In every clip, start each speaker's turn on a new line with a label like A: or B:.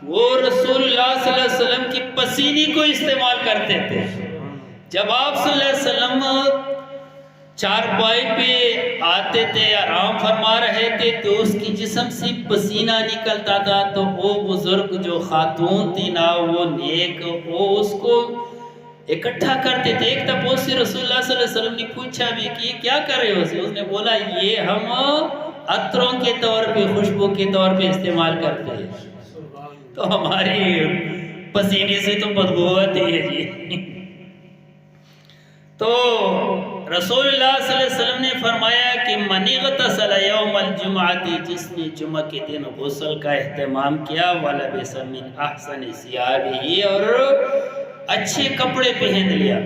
A: وہ رسول اللہ صلی اللہ علیہ وسلم کی پسینے کو استعمال کرتے تھے. جب آپ صلی اللہ علیہ وسلم چارپائی پہ آتے تھے، آرام فرما رہے تھے، تو اس کی جسم سے پسینہ نکلتا تھا، تو وہ بزرگ جو خاتون تھی نا، وہ نیک، وہ اس کو اکٹھا کرتے تھے. ایک تپوس سے رسول اللہ صلی اللہ علیہ وسلم نے پوچھا بھی کہ یہ کیا کر رہے ہو؟ اس نے بولا یہ ہم عطروں کے طور پہ، خوشبو کے طور پہ استعمال کرتے ہیں. تو ہماری پسینے سے تو بدبو آتی ہے جی. تو رسول اللہ صلی اللہ علیہ وسلم نے فرمایا کہ من اغتسل یوم الجمعۃ، جس نے جمعہ کے دن غسل کا اہتمام کیا، ولبس من احسن ثیابہ، اور اچھے کپڑے پہن لیا.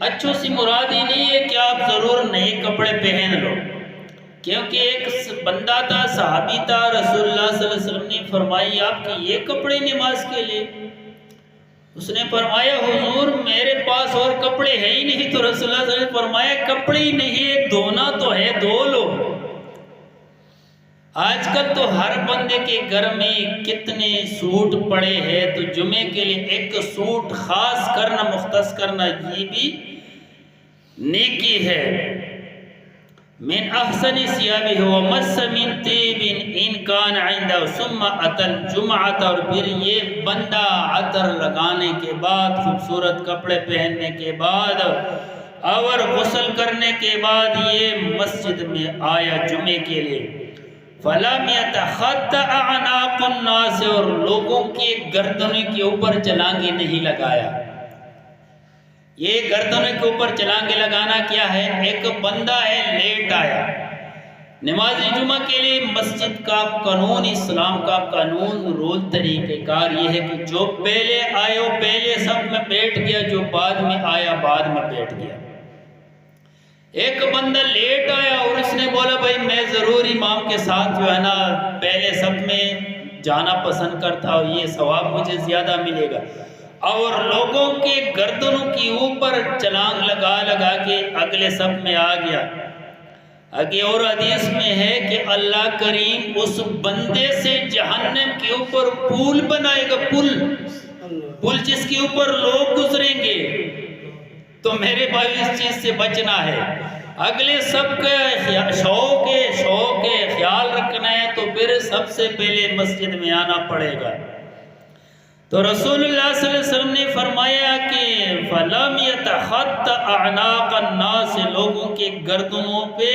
A: اچھوں سے مراد یہ نہیں ہے کہ آپ ضرور نئے کپڑے پہن لو، کیونکہ ایک بندہ تھا، صحابی تھا، رسول اللہ صلی اللہ علیہ وسلم نے فرمائی آپ کے یہ کپڑے نماز کے لیے؟ اس نے فرمایا حضور میرے پاس اور کپڑے ہیں ہی نہیں. تو رسول اللہ صلی اللہ علیہ وسلم نے فرمایا کپڑے ہی نہیں ہے، دھونا تو ہے، دھو لو. آج کل تو ہر بندے کے گھر میں کتنے سوٹ پڑے ہیں، تو جمعے کے لیے ایک سوٹ خاص کرنا، مختص کرنا، یہ بھی نیکی ہے. من احسن ثیابہ ومس من طیب ان کان عندہ ثم اتى الجمعۃ، اور پھر یہ بندہ عطر لگانے کے بعد، خوبصورت کپڑے پہننے کے بعد اور غسل کرنے کے بعد یہ مسجد میں آیا جمعے کے لیے. فلم يتخطى اعناق الناس، اور لوگوں کے گردنوں کے اوپر چلانگے نہیں لگایا. یہ گردنوں کے اوپر چلانگے لگانا کیا ہے؟ ایک بندہ ہے لیٹ آیا نماز جمعہ کے لیے، مسجد کا قانون، اسلام کا قانون، رول، طریقہ کار یہ ہے کہ جو پہلے آئے وہ پہلے سب میں بیٹھ گیا، جو بعد میں آیا بعد میں بیٹھ گیا. ایک بندہ لیٹ آیا اور اس نے بولا بھائی میں ضرور امام کے ساتھ جو ہے نا پہلے سب میں جانا پسند کرتا ہوں، یہ ثواب مجھے زیادہ ملے گا. اور لوگوں کے گردنوں کے اوپر چلانگ لگا لگا کے اگلے سب میں آ گیا. آگے اور حدیث میں ہے کہ اللہ کریم اس بندے سے جہنم کے اوپر پل بنائے گا، پل جس کے اوپر لوگ گزریں گے. تو میرے بھائی اس چیز سے بچنا ہے. اگلے سب کا شوق ہے خیال رکھنا ہے، تو پھر سب سے پہلے مسجد میں آنا پڑے گا. تو رسول اللہ صلی اللہ علیہ وسلم نے فرمایا کہ فَلَمْ يَتَخَطَّ أَعْنَاقَ النَّاسِ، لوگوں کے گردنوں پہ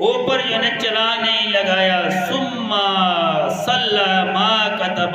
A: اوپر چلا نہیں لگایا. ثُمَّ صَلَّى مَا كَتَبَ